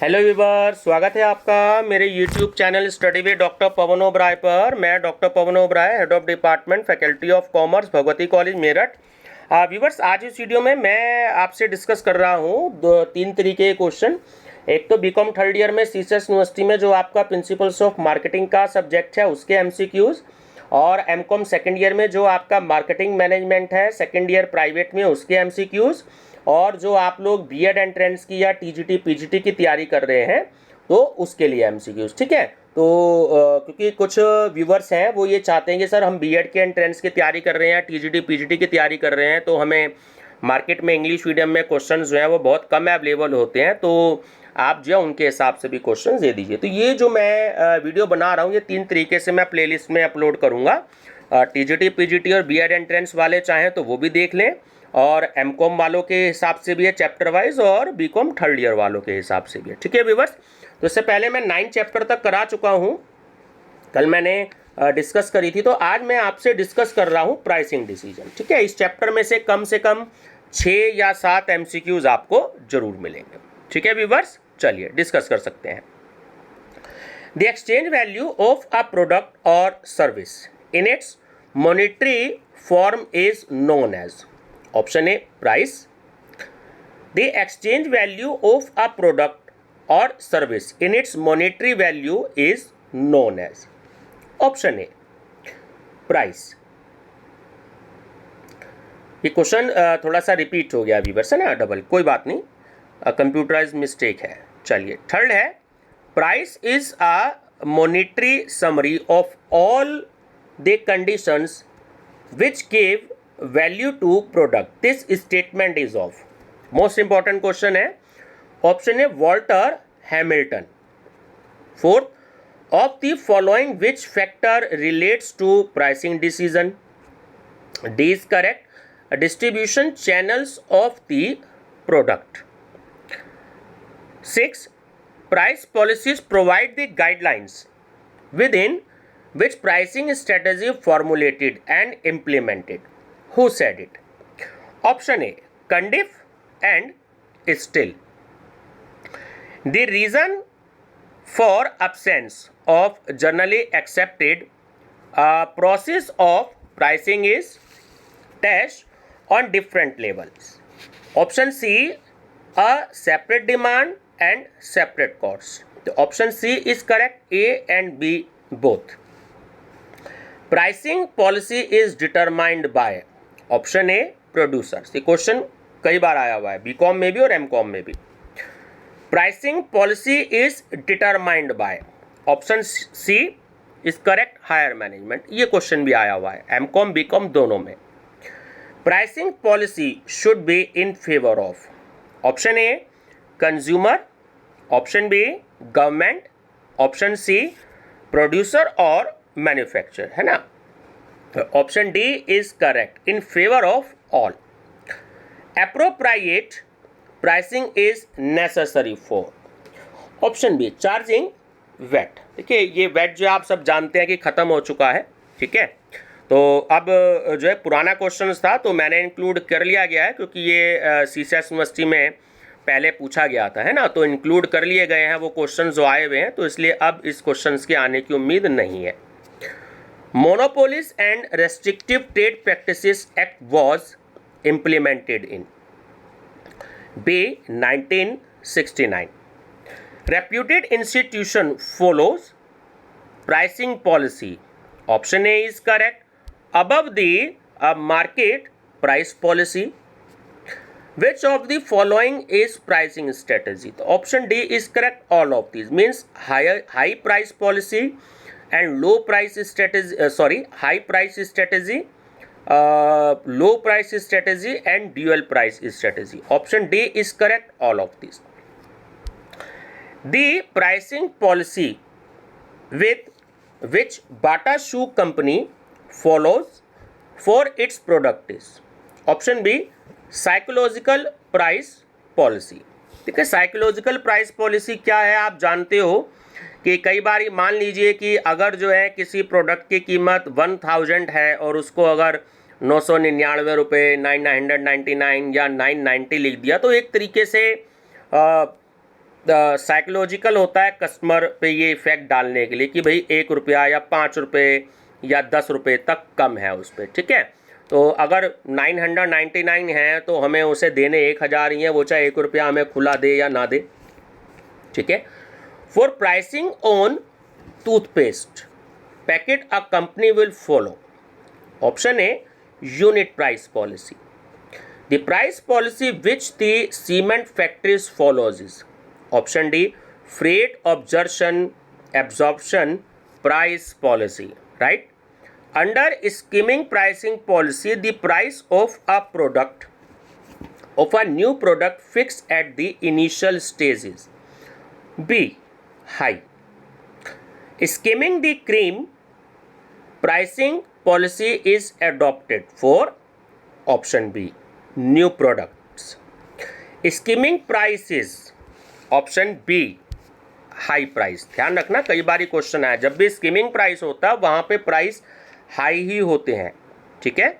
Hello viewer, स्वागत है आपका मेरे YouTube channel study with doctor Pavan Oberoi पर। मैं doctor Pavan Oberoi, head of department faculty of commerce, Bhagwati college Meerut. Viewers, आज इस वीडियो में मैं आपसे डिस्कस कर रहा हूँ तीन तरीके के क्वेश्चन। एक तो बीकॉम थर्ड ईयर में सीसेस यूनिवर्सिटी में जो आपका प्रिंसिपल्स ऑफ मार्केटिंग का सब्जेक्ट है उसके MCQs, और एमकॉम सेकेंड ईयर में जो आपका मार्केटिंग मैनेजमेंट है सेकेंड ईयर प्राइवेट में उसके MCQs, और जो आप लोग बीएड एंट्रेंस की या टीजीटी पीजीटी की तैयारी कर रहे हैं तो उसके लिए MCQs। ठीक है, तो क्योंकि कुछ व्यूवर्स हैं वो ये चाहते हैं कि सर हम बीएड के एंट्रेंस की तैयारी कर रहे हैं, टीजीटी पीजीटी की तैयारी कर रहे हैं, तो हमें मार्केट में इंग्लिश मीडियम में क्वेश्चन जो हैं वो बहुत कम अवेलेबल होते हैं, तो आप जो है उनके हिसाब से भी क्वेश्चन दे दीजिए। तो ये जो मैं वीडियो बना रहा हूँ ये तीन तरीके से मैं प्लेलिस्ट में अपलोड करूँगा। टीजीटी पीजीटी और बीएड एंट्रेंस वाले चाहें तो वो भी देख लें, और एमकॉम वालों के हिसाब से भी है चैप्टर वाइज, और बीकॉम थर्ड ईयर वालों के हिसाब से भी है। ठीक है व्यूअर्स, तो इससे पहले मैं 9 चैप्टर तक करा चुका हूँ, कल मैंने डिस्कस करी थी, तो आज मैं आपसे डिस्कस कर रहा हूँ प्राइसिंग डिसीजन। ठीक है, इस चैप्टर में से कम 6 या 7 MCQs आपको जरूर मिलेंगे। ठीक है व्यूअर्स, चलिए डिस्कस कर सकते हैं। The exchange value of a product or service in its monetary form is known as. Option A price. The exchange value of a product or service in its monetary value is known as. Option A price. ये question थोड़ा सा repeat हो गया viewers, है ना, double, कोई बात नहीं, कंप्यूटराइज मिस्टेक है। चलिए, थर्ड है price is a monetary summary of all the conditions which give value to product. This statement is of. Most important question है, option A Walter Hamilton. Fourth, of the following which factor relates to pricing decision. D is correct, distribution channels of the product. 6, price policies provide the guidelines within which pricing strategy formulated and implemented. Who said it? Option A, Cundiff and Still. The reason for absence of generally accepted process of pricing is dash on different levels. Option C, a separate demand and separate costs. The option C is correct, A and B both. Pricing policy is determined by option A producers. ये question कई बार आया हुआ है BCom में भी और MCom में भी। Pricing policy is determined by option C is correct, higher management. ये क्वेश्चन भी आया हुआ है एमकॉम बीकॉम दोनों में। Pricing policy should be in favor of option A consumer, option B government, option C producer और मैन्युफैक्चरर, है ना। Option D is correct, in favour of all. Appropriate pricing is necessary for option B charging VAT. देखिए, ये wait जो आप सब जानते हैं कि खत्म हो चुका है। ठीक है, तो अब जो है पुराना क्वेश्चन था तो मैंने इंक्लूड कर लिया गया है, क्योंकि ये सीसेस यूनिवर्सिटी में पहले पूछा गया था, है ना, तो इंक्लूड कर लिए गए हैं वो क्वेश्चन जो आए हुए हैं, तो इसलिए अब इस क्वेश्चन के आने की उम्मीद नहीं है। Monopolies and restrictive trade practices act was implemented in B 1969। Reputed institution follows pricing policy. Option A is correct, above the market price policy. Which of the following is pricing strategy? The option D is correct. All of these means high price policy and low price strategy. High price strategy, low price strategy, and dual price strategy. Option D is correct. All of these. The pricing policy with which Bata Shoe Company follows for its product is option B psychological price policy. ठीक है, psychological price policy क्या है आप जानते हो कि कई बार मान लीजिए कि अगर जो है किसी प्रोडक्ट की कीमत 1000 है और उसको अगर 999 रुपये, 999 या 990 लिख दिया, तो एक तरीके से साइकोलॉजिकल होता है कस्टमर पे ये इफेक्ट डालने के लिए कि भाई 1 रुपया या 5 रुपये या 10 रुपये तक कम है उस पर, ठीक है। तो अगर 999 है तो हमें उसे देने 1000 ही है, वो चाहे 1 रुपया हमें खुला दे या ना दे, ठीक है। For pricing on toothpaste packet a company will follow option a unit price policy, the price policy which the cement factories follows is option D freight absorption price policy, right? Under skimming pricing policy, the price of a new product fixed at the initial stages. B high. Skimming the cream pricing policy is adopted for option B new products. Skimming price is option B high price. ध्यान रखना, कई बार question आया, जब भी skimming price होता है वहां पे प्राइस हाई ही होते हैं, ठीक है।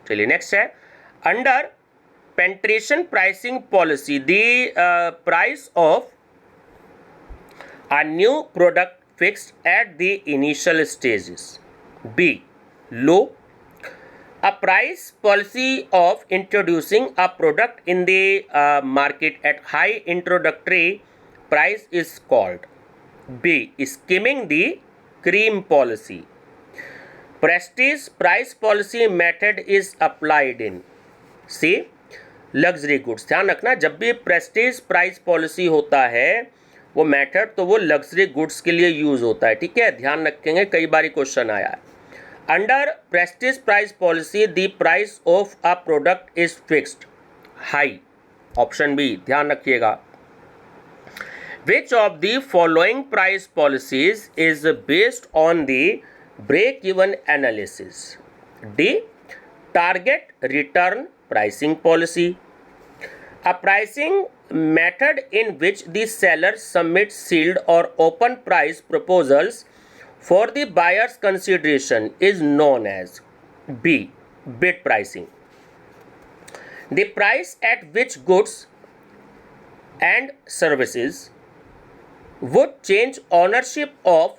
चलिए नेक्स्ट है, under penetration pricing policy the price of a new product fixed at the initial stages. B low, a price policy of introducing a product in the market at high introductory price is called B skimming the cream policy. Prestige price policy method is applied in C luxury goods। ध्यान रखना, जब भी Prestige price policy होता है वो method तो वो luxury goods के लिए यूज होता है, ठीक है। ध्यान रखेंगे, कई बार क्वेश्चन आया है। Under prestige price policy the price of a product is fixed high, option B, ध्यान रखिएगा। Which of the following price policies is based on the break even analysis. D target return pricing policy, a pricing method in which the seller submit sealed or open price proposals for the buyer's consideration is known as B bid pricing. The price at which goods and services would change ownership of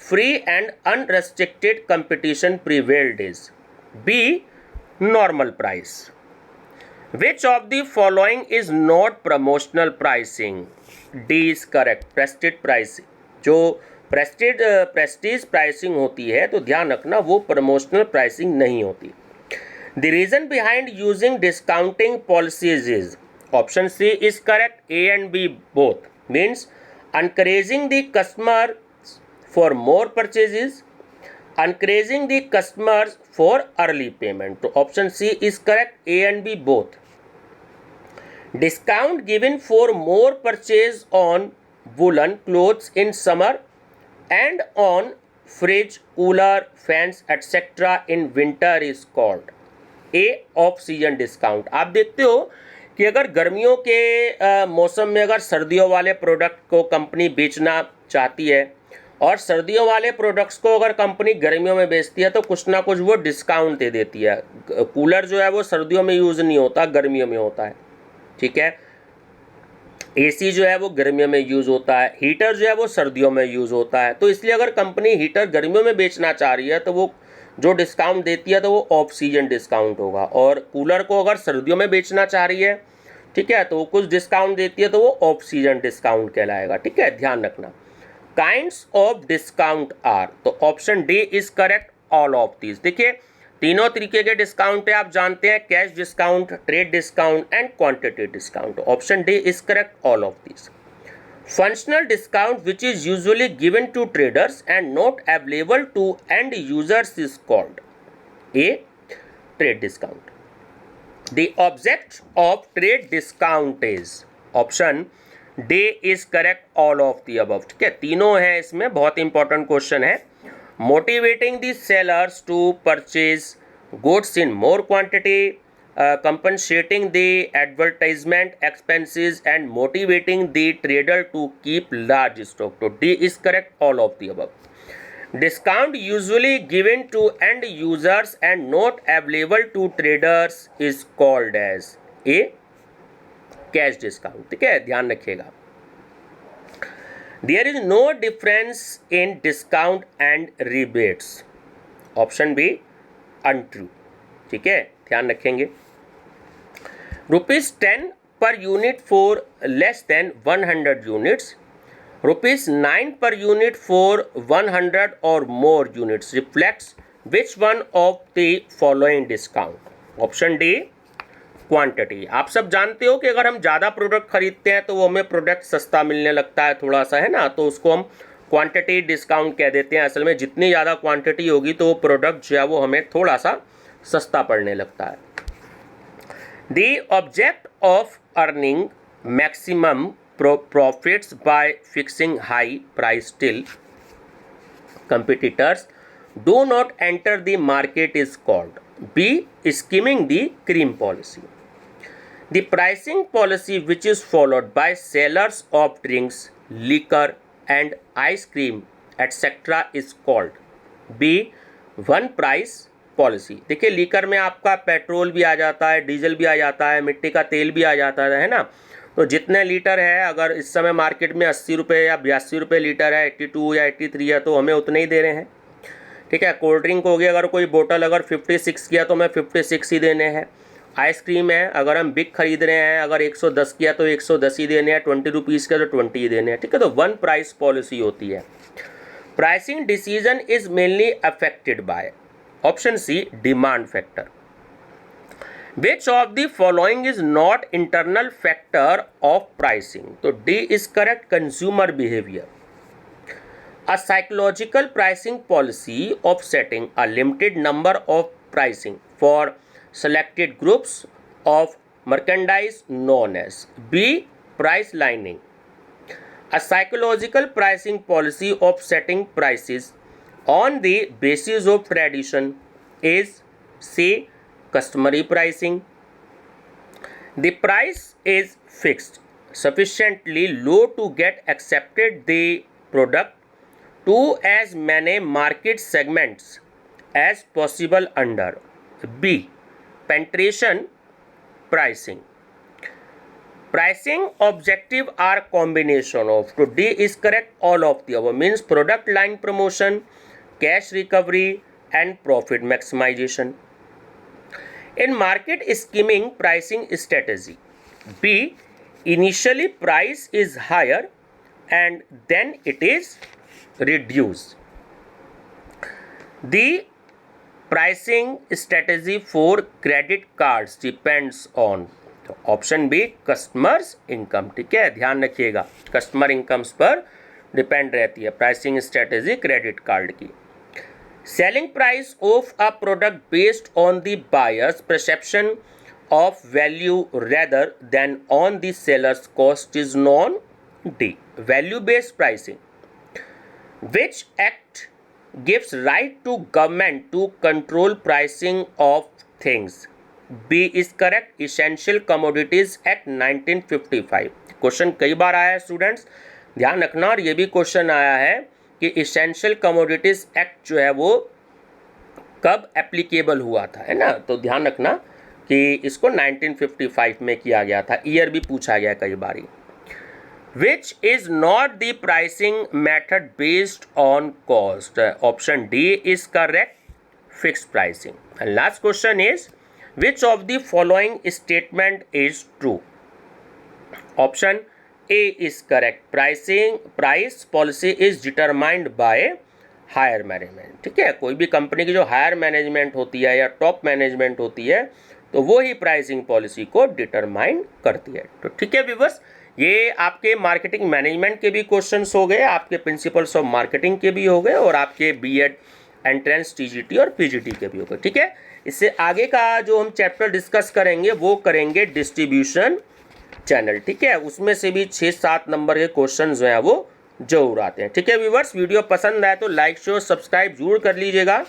free and unrestricted competition prevailed is B normal price. Which of the following is not promotional pricing? D is correct, prestige pricing। जो Prestige pricing होती है तो ध्यान रखना वो promotional pricing नहीं होती। The reason behind using discounting policies is option C is correct, A and B both means encouraging the customer for more purchases, encouraging the customers for early payment। तो option C is correct, A and B both. Discount given for more purchase on woolen clothes in summer and on fridge, cooler, fans etc. in winter is called A off season discount. आप देखते हो कि अगर गर्मियों के मौसम में अगर सर्दियों वाले प्रोडक्ट को कंपनी बेचना चाहती है और सर्दियों वाले प्रोडक्ट्स को अगर कंपनी गर्मियों में बेचती है तो कुछ ना कुछ वो डिस्काउंट दे देती है। कूलर जो है वो सर्दियों में यूज़ नहीं होता, गर्मियों में होता है, ठीक है। एसी जो है वो गर्मियों में यूज़ होता है, हीटर जो है वो सर्दियों में यूज़ होता है। तो इसलिए अगर कंपनी हीटर गर्मियों में बेचना चाह रही है तो वो जो डिस्काउंट देती है तो वो ऑफ सीजन डिस्काउंट होगा, और कूलर को अगर सर्दियों में बेचना चाह रही है, ठीक है, तो वो कुछ डिस्काउंट देती है तो वो ऑफ सीजन डिस्काउंट कहलाएगा, ठीक है, ध्यान रखना। काइंड्स ऑफ डिस्काउंट आर, तो option D is correct, all of these. देखिए तीनों तरीके के डिस्काउंट है, आप जानते हैं, cash discount, trade discount and quantity discount. Option D is correct, all of these. Functional discount which is usually given to traders and not available to end users is called A trade discount. The object of trade discount is option D is correct, all of the above। ठीक है, तीनों हैं इसमें, बहुत important question है। Motivating the sellers to purchase goods in more quantity, compensating the advertisement expenses and motivating the trader to keep large stock। तो D is correct, all of the above। Discount usually given to end users and not available to traders is called as A cash discount। ठीक है, ध्यान रखिएगा। There is no difference in discount and rebates, option B untrue, ठीक है, ध्यान रखेंगे। ₹10 per unit for less than 100 units, ₹9 per unit for 100 or more units reflects which one of the following discount? Option D quantity. आप सब जानते हो कि अगर हम ज़्यादा प्रोडक्ट खरीदते हैं तो वो हमें प्रोडक्ट सस्ता मिलने लगता है थोड़ा सा, है ना, तो उसको हम क्वांटिटी डिस्काउंट कह देते हैं। असल में जितनी ज़्यादा क्वांटिटी होगी तो वो प्रोडक्ट जो है वो हमें थोड़ा सा सस्ता पड़ने लगता है। The object of earning maximum profits by fixing high price till competitors do not enter the market is called B. Skimming the cream policy. The pricing policy which is followed by sellers of drinks, liquor and ice cream etc. is called B. One price policy. देखिए liquor में आपका petrol भी आ जाता है, diesel भी आ जाता है, मिट्टी का तेल भी आ जाता है ना, तो जितने लीटर है, अगर इस समय मार्केट में 80 रुपये या 82 रुपये लीटर है, 82 या 83 है, तो हमें उतने ही दे रहे हैं, ठीक है। कोल्ड ड्रिंक हो गई, अगर कोई बोतल अगर 56 किया तो हमें 56 ही देने हैं। आइसक्रीम है, अगर हम बिग खरीद रहे हैं, अगर 110 किया तो 110 ही देने हैं, 20 रुपीज़ का तो 20 ही देने हैं, ठीक है। तो वन प्राइस पॉलिसी होती है। Pricing decision is mainly affected by, option C demand factor. Which of the following is not internal factor of pricing? तो D is correct, consumer behaviour. A psychological pricing policy of setting a limited number of pricing for selected groups of merchandise known as B. Price lining. A psychological pricing policy of setting prices on the basis of tradition is C. Customary pricing. The price is fixed sufficiently low to get accepted the product to as many market segments as possible under B. Penetration pricing. Pricing objective are combination of, so D is correct, all of the above, means product line promotion, cash recovery and profit maximization. In market skimming pricing strategy, B. Initially price is higher and then it is reduced. The pricing strategy for credit cards depends on, तो option B customers income, ठीक है, ध्यान रखिएगा, customer incomes पर depend रहती है pricing strategy credit card की। Selling price of a product based on the buyers perception of value rather than on the sellers cost is non D value based pricing. Which act gives right to government to control pricing of things? B is correct, Essential Commodities Act 1955। Question कई बार आया है students, ध्यान रखना, और ये भी question आया है कि Essential Commodities Act जो है वो कब एप्लीकेबल हुआ था, है ना, तो ध्यान रखना कि इसको 1955 में किया गया था, ईयर भी पूछा गया कई बारी। Which is not the pricing method based on cost? Option D is correct, fixed pricing. And last question is, which of the following statement is true? Option A is correct, price policy is determined by higher management, ठीक है, कोई भी company की जो higher management होती है या top management होती है तो वो ही प्राइसिंग पॉलिसी को डिटरमाइन करती है। तो ठीक है व्यूअर्स, ये आपके मार्केटिंग मैनेजमेंट के भी क्वेश्चंस हो गए, आपके प्रिंसिपल्स ऑफ मार्केटिंग के भी हो गए, और आपके बीएड एंट्रेंस टीजीटी और पीजीटी के भी हो गए, ठीक है। इससे आगे का जो हम चैप्टर डिस्कस करेंगे वो करेंगे डिस्ट्रीब्यूशन चैनल, ठीक है, उसमें से भी 6-7 नंबर के क्वेश्चन जो हैं वो जरूर आते हैं, ठीक है व्यूअर्स। वीडियो पसंद आए तो लाइक शेयर सब्सक्राइब जरूर कर लीजिएगा।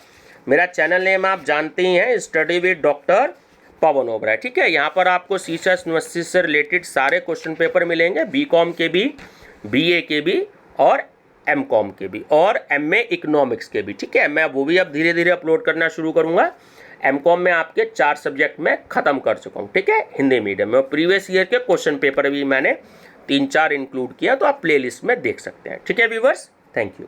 मेरा चैनल नेम आप जानते ही हैं, study with doctor Pavan Oberoi, ठीक है। यहाँ पर आपको सीसर्स यूनिवर्सिटी से रिलेटेड सारे क्वेश्चन पेपर मिलेंगे, बीकॉम के भी, बीए के भी और एमकॉम के भी, और एमए इकोनॉमिक्स के भी, ठीक है। मैं वो भी अब धीरे धीरे अपलोड करना शुरू करूँगा। एमकॉम में आपके 4 सब्जेक्ट में ख़त्म कर चुका हूँ, ठीक है, हिंदी मीडियम में, और प्रीवियस ईयर के क्वेश्चन पेपर भी मैंने 3-4 इंक्लूड किया, तो आप प्लेलिस्ट में देख सकते हैं। ठीक है व्यूवर्स, थैंक यू।